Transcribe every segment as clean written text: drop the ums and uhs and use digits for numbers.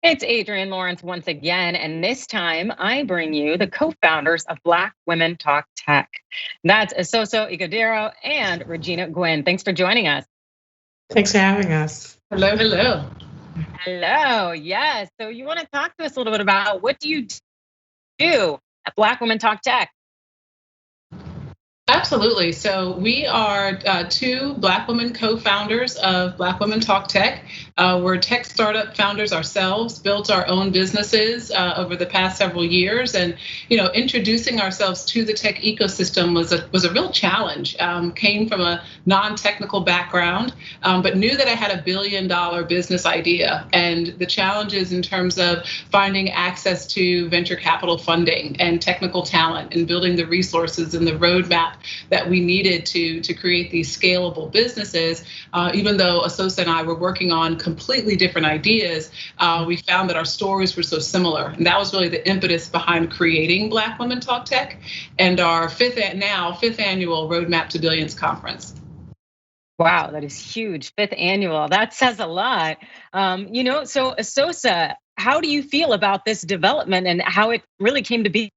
It's Adrienne Lawrence once again, and this time I bring you the co-founders of Black Women Talk Tech. That's Asoso Igudero and Regina Gwynn. Thanks for joining us. Thanks for having us. Hello, hello. Hello, yes. So you want to talk to us a little bit about what do you do at Black Women Talk Tech? Absolutely. So we are two Black women co-founders of Black Women Talk Tech. We're tech startup founders ourselves, built our own businesses over the past several years, and introducing ourselves to the tech ecosystem was a real challenge. Came from a non-technical background, but knew that I had $1 billion business idea, and the challenges in terms of finding access to venture capital funding and technical talent, and building the resources and the roadmap that we needed to create these scalable businesses. Even though Asosa and I were working on completely different ideas, we found that our stories were so similar. And that was really the impetus behind creating Black Women Talk Tech and our fifth annual Roadmap to Billions conference. Wow, that is huge. Fifth annual. That says a lot. So Asosa, how do you feel about this development and how it really came to be?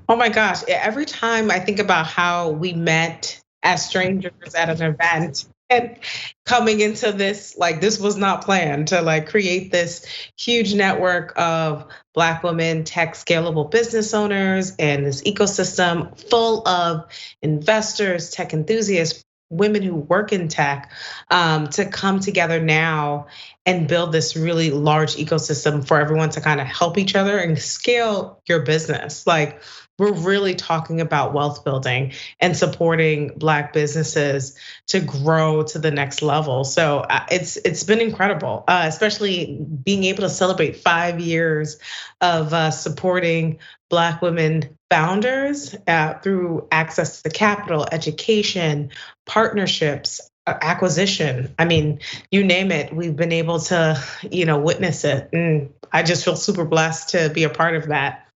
Oh my gosh, every time I think about how we met as strangers at an event and coming into this, like this was not planned to like create this huge network of Black women tech scalable business owners and this ecosystem full of investors, tech enthusiasts, women who work in tech, to come together now and build this really large ecosystem for everyone to kind of help each other and scale your business. Like we're really talking about wealth building and supporting Black businesses to grow to the next level. So it's been incredible, especially being able to celebrate 5 years of supporting Black women founders through access to capital, education, partnerships, acquisition. I mean, you name it, we've been able to, witness it. And I just feel super blessed to be a part of that.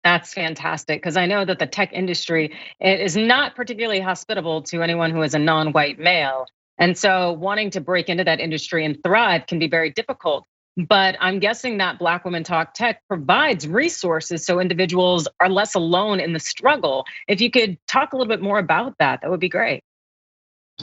That's fantastic, because I know that the tech industry, it is not particularly hospitable to anyone who is a non-white male. And so wanting to break into that industry and thrive can be very difficult. But I'm guessing that Black Women Talk Tech provides resources so individuals are less alone in the struggle. If you could talk a little bit more about that, that would be great.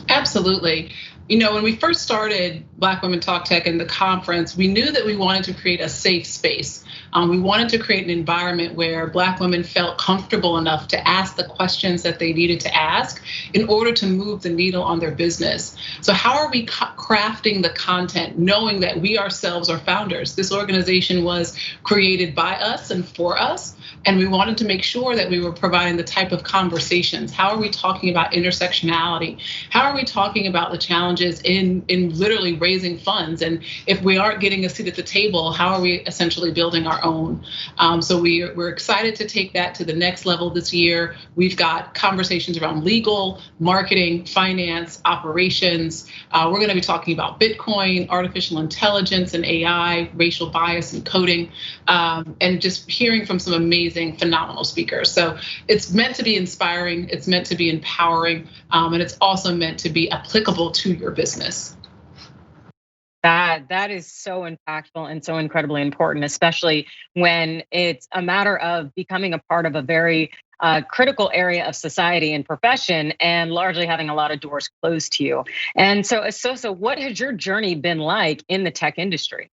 Absolutely. When we first started Black Women Talk Tech in the conference, we knew that we wanted to create a safe space. We wanted to create an environment where Black women felt comfortable enough to ask the questions that they needed to ask in order to move the needle on their business. So how are we crafting the content, knowing that we ourselves are founders? This organization was created by us and for us. And we wanted to make sure that we were providing the type of conversations. How are we talking about intersectionality? How are we talking about the challenges in literally raising funds? And if we aren't getting a seat at the table, how are we essentially building our own? So we're excited to take that to the next level this year. We've got conversations around legal, marketing, finance, operations. We're gonna be talking about Bitcoin, artificial intelligence and AI, racial bias and coding, and just hearing from some amazing, phenomenal speakers. So it's meant to be inspiring, it's meant to be empowering, and it's also meant to be applicable to your business. That is so impactful and so incredibly important, especially when it's a matter of becoming a part of a very critical area of society and profession, and largely having a lot of doors closed to you. And so, Asosa, what has your journey been like in the tech industry?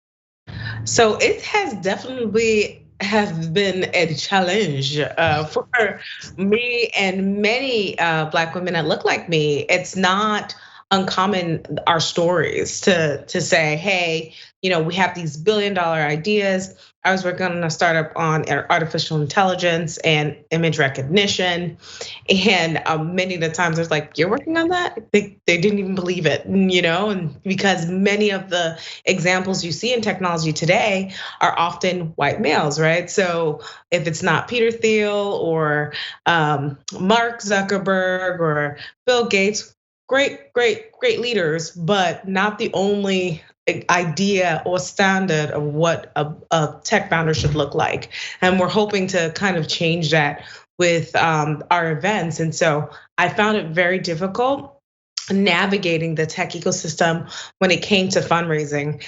So it has definitely been a challenge for me and many Black women that look like me. It's not uncommon, our stories, to say, hey, we have these $1 billion ideas. I was working on a startup on artificial intelligence and image recognition. And many of the times I was like, you're working on that? They didn't even believe it, and because many of the examples you see in technology today are often white males, right? So if it's not Peter Thiel or Mark Zuckerberg or Bill Gates, great leaders, but not the only idea or standard of what a tech founder should look like. And we're hoping to kind of change that with our events. And so I found it very difficult navigating the tech ecosystem when it came to fundraising,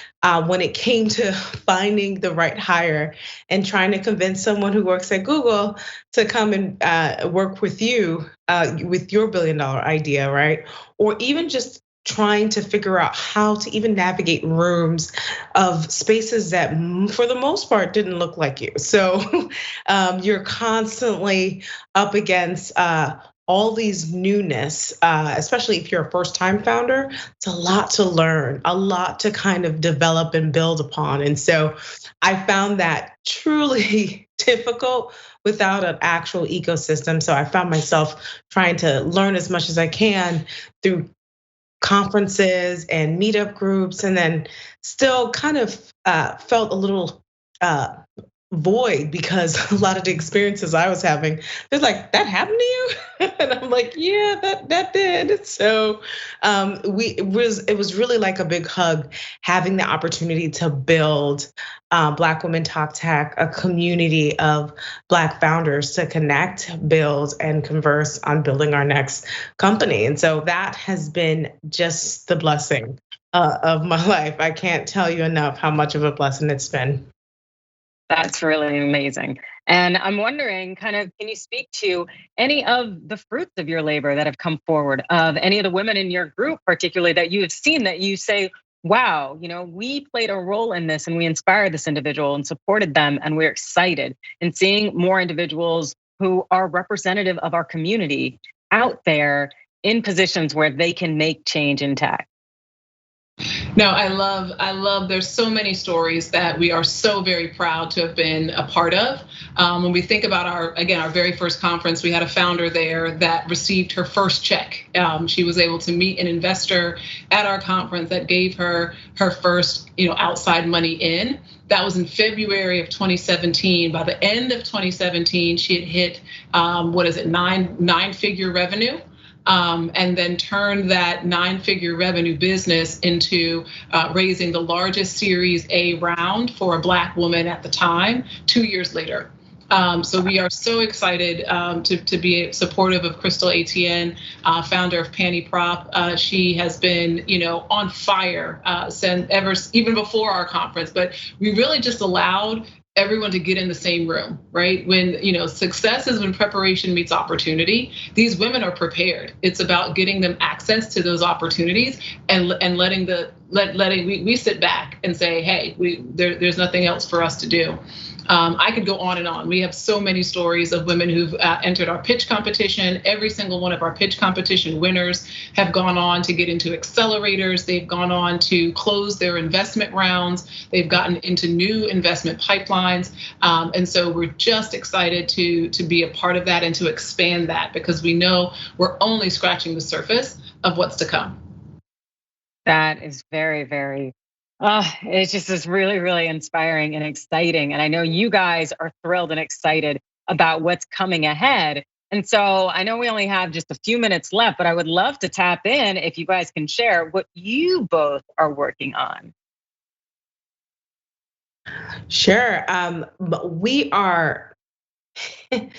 when it came to finding the right hire and trying to convince someone who works at Google to come and work with you with your $1 billion idea, right? Or even just trying to figure out how to even navigate rooms of spaces that for the most part didn't look like you. So you're constantly up against all these newness, especially if you're a first time founder. It's a lot to learn, a lot to kind of develop and build upon. And so I found that truly difficult without an actual ecosystem. So I found myself trying to learn as much as I can through conferences and meetup groups, and then still kind of felt a little void because a lot of the experiences I was having, they're like, that happened to you? And I'm like, yeah, that did. So it was really like a big hug having the opportunity to build Black Women Talk Tech, a community of Black founders to connect, build, and converse on building our next company. And so that has been just the blessing of my life. I can't tell you enough how much of a blessing it's been. That's really amazing. And I'm wondering, kind of, can you speak to any of the fruits of your labor that have come forward, of any of the women in your group, particularly that you have seen that you say, wow, we played a role in this and we inspired this individual and supported them, and we're excited in seeing more individuals who are representative of our community out there in positions where they can make change in tech? No, I love, there's so many stories that we are so very proud to have been a part of. When we think about our very first conference, we had a founder there that received her first check. She was able to meet an investor at our conference that gave her her first, outside money in. That was in February of 2017. By the end of 2017, she had hit, nine-figure revenue. And then turned that 9-figure revenue business into raising the largest Series A round for a Black woman at the time, 2 years later. So we are so excited to be supportive of Crystal Etienne, founder of Panty Prop. She has been, on fire even before our conference, but we really just allowed everyone to get in the same room, right? When, success is when preparation meets opportunity. These women are prepared. It's about getting them access to those opportunities and letting we sit back and say, hey, there's nothing else for us to do. I could go on and on. We have so many stories of women who've entered our pitch competition. Every single one of our pitch competition winners have gone on to get into accelerators. They've gone on to close their investment rounds. They've gotten into new investment pipelines. And so we're just excited to be a part of that and to expand that, because we know we're only scratching the surface of what's to come. That is very, very, it just is really, really inspiring and exciting. And I know you guys are thrilled and excited about what's coming ahead. And so I know we only have just a few minutes left, but I would love to tap in if you guys can share what you both are working on. Sure. We are. What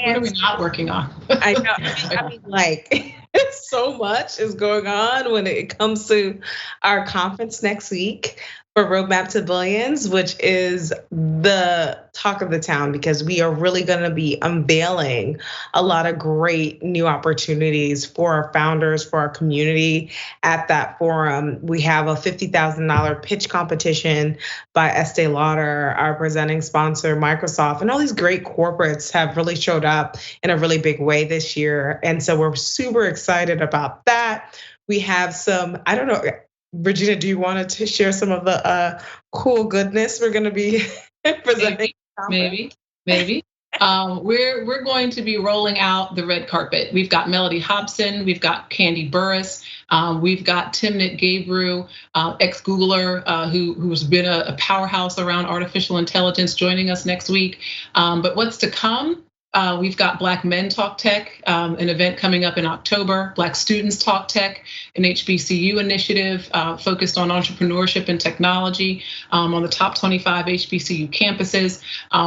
are we not working on? I know. I mean, like, so much is going on when it comes to our conference next week for Roadmap to Billions, which is the talk of the town, because we are really going to be unveiling a lot of great new opportunities for our founders, for our community at that forum. We have a $50,000 pitch competition by Estee Lauder, our presenting sponsor, Microsoft, and all these great corporates have really showed up in a really big way this year. And so we're super excited about that. We have some, I don't know, Regina, do you want to share some of the cool goodness we're going to be presenting? Maybe. We're going to be rolling out the red carpet. We've got Melody Hobson, we've got Candy Burris, we've got Timnit Gebru, ex-Googler, who's been a powerhouse around artificial intelligence, joining us next week. But what's to come? We've got Black Men Talk Tech, an event coming up in October. Black Students Talk Tech, an HBCU initiative focused on entrepreneurship and technology on the top 25 HBCU campuses.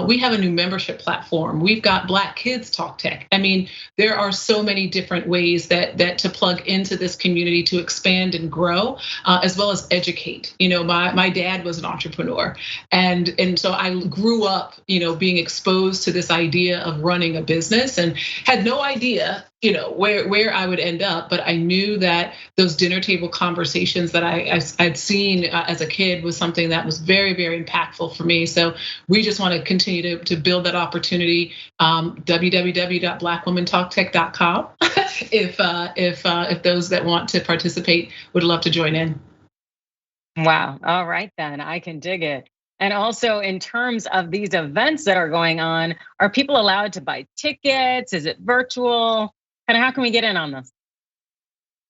We have a new membership platform. We've got Black Kids Talk Tech. I mean, there are so many different ways that to plug into this community to expand and grow, as well as educate. You know, my dad was an entrepreneur, and so I grew up, you know, being exposed to this idea of running a business and had no idea, you know, where I would end up, but I knew that those dinner table conversations that I'd seen as a kid was something that was very, very impactful for me. So we just want to continue to build that opportunity. www.blackwomentalktech.com. If those that want to participate would love to join in. Wow. All right, then I can dig it. And also, in terms of these events that are going on, are people allowed to buy tickets? Is it virtual? Kind of how can we get in on this?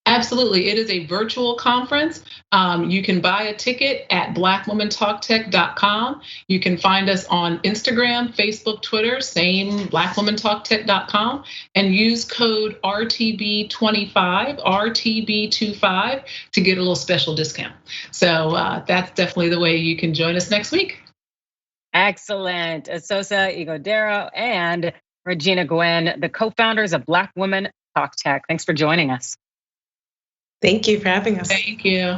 Absolutely, it is a virtual conference. You can buy a ticket at blackwomentalktech.com. You can find us on Instagram, Facebook, Twitter, same blackwomentalktech.com, and use code RTB25, RTB25 to get a little special discount. So that's definitely the way you can join us next week. Excellent. Asosa Igodero and Regina Gwynn, the co-founders of Black Women Talk Tech. Thanks for joining us. Thank you for having us. Thank you.